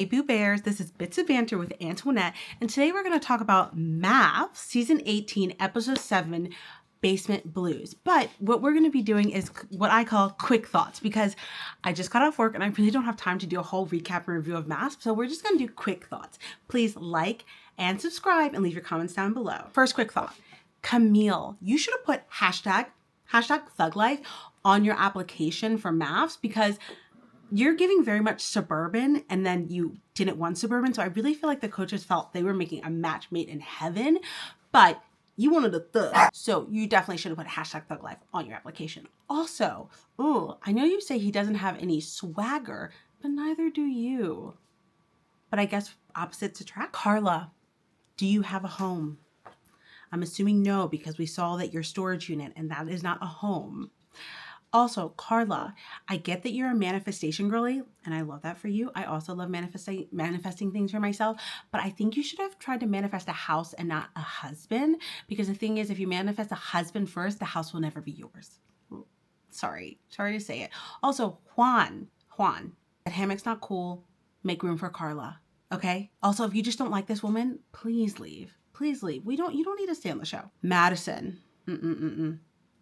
Hey Boo Bears, this is Bits of Banter with Antoinette, and today we're going to talk about Math, Season 18, Episode 7, Basement Blues. But what we're going to be doing is what I call quick thoughts, because I just got off work and I really don't have time to do a whole recap and review of Math, so we're just going to do quick thoughts. Please like and subscribe and leave your comments down below. First quick thought, Camille, you should have put hashtag Thug Life on your application for Maths, because you're giving very much suburban and then you didn't want suburban. So I really feel like the coaches felt they were making a match made in heaven, but you wanted a thug. So you definitely should have put hashtag Thug Life on your application. Also, I know you say he doesn't have any swagger, but neither do you. But I guess opposites attract. Carla, do you have a home? I'm assuming no, because we saw that your storage unit and that is not a home. Also, Carla, I get that you're a manifestation girly, and I love that for you. I also love manifesting things for myself, but I think you should have tried to manifest a house and not a husband, because the thing is, if you manifest a husband first, the house will never be yours. Sorry to say it. Also, Juan, that hammock's not cool. Make room for Carla, okay? Also, if you just don't like this woman, please leave. Please leave. You don't need to stay on the show. Madison,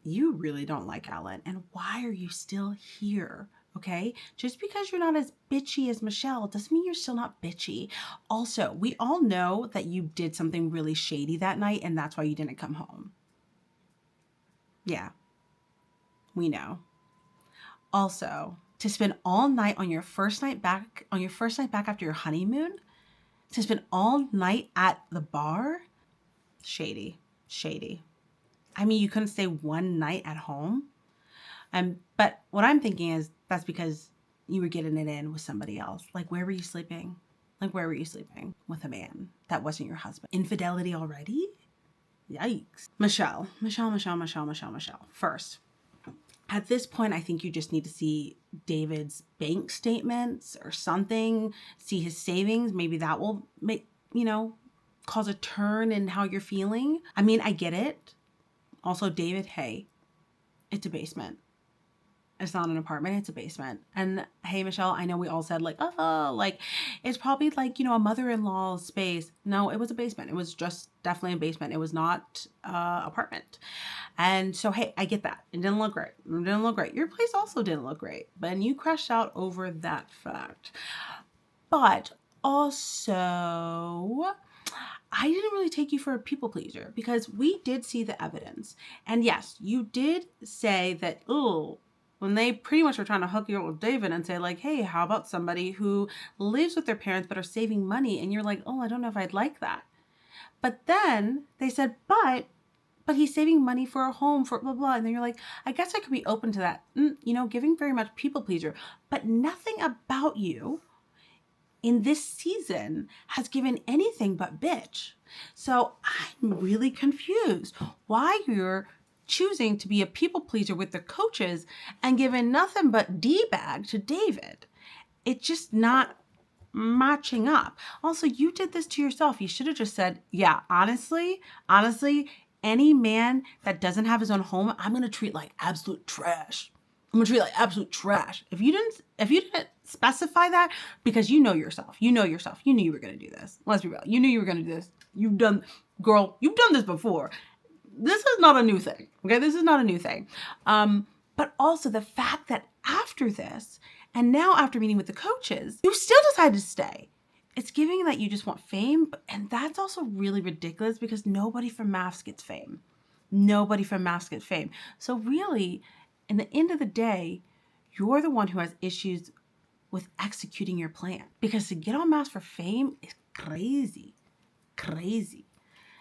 you really don't like Alan, and why are you still here? Okay, just because you're not as bitchy as Michelle doesn't mean you're still not bitchy. Also, we all know that you did something really shady that night, and that's why you didn't come home. Yeah, we know. Also, to spend all night on your first night back after your honeymoon, to spend all night at the bar, shady. I mean, you couldn't stay one night at home. But what I'm thinking is that's because you were getting it in with somebody else. Like, where were you sleeping? With a man that wasn't your husband? Infidelity already? Yikes. Michelle. First, at this point, I think you just need to see David's bank statements or something, see his savings. Maybe that will make, cause a turn in how you're feeling. I mean, I get it. Also, David, hey, it's a basement. It's not an apartment, it's a basement. And hey, Michelle, I know we all said it's probably a mother-in-law's space. No, it was a basement. It was just definitely a basement. It was not apartment. And so, hey, I get that. It didn't look great. Your place also didn't look great. But you crashed out over that fact. But also, I didn't really take you for a people pleaser, because we did see the evidence. And yes, you did say that, when they pretty much were trying to hook you up with David and say hey, how about somebody who lives with their parents but are saving money? And you're like, I don't know if I'd like that. But then they said, but he's saving money for a home for blah, blah. And then you're like, I guess I could be open to that. Giving very much people pleaser. But nothing about you in this season has given anything but bitch. So I'm really confused why you're choosing to be a people pleaser with the coaches and giving nothing but D-bag to David. It's just not matching up. Also, you did this to yourself. You should have just said, yeah, honestly, any man that doesn't have his own home, I'm going to treat like absolute trash. If you didn't specify that, because you know yourself. You knew you were going to do this. Let's be real. You knew you were going to do this. You've done this before. This is not a new thing. Okay. This is not a new thing. But also the fact that after this, and now after meeting with the coaches, you still decided to stay. It's giving that you just want fame. And that's also really ridiculous, because nobody from Maths gets fame. So really, in the end of the day, you're the one who has issues with executing your plan, because to get on Maths for fame is crazy.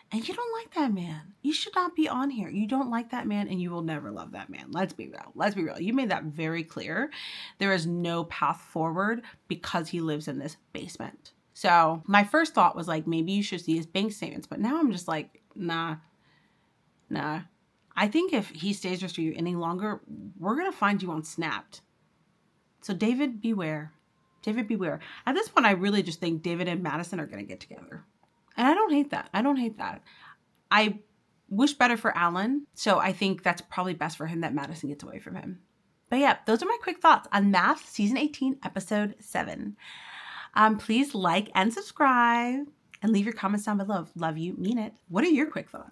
And you don't like that man. You should not be on here. You don't like that man, and you will never love that man. Let's be real. You made that very clear. There is no path forward because he lives in this basement. So my first thought was maybe you should see his bank statements, but now I'm just nah. I think if he stays with you any longer, we're going to find you on Snapped. So David, beware. At this point, I really just think David and Madison are going to get together. And I don't hate that. I wish better for Alan. So I think that's probably best for him that Madison gets away from him. But yeah, those are my quick thoughts on Math Season 18, Episode 7. Please like and subscribe and leave your comments down below. Love you, mean it. What are your quick thoughts?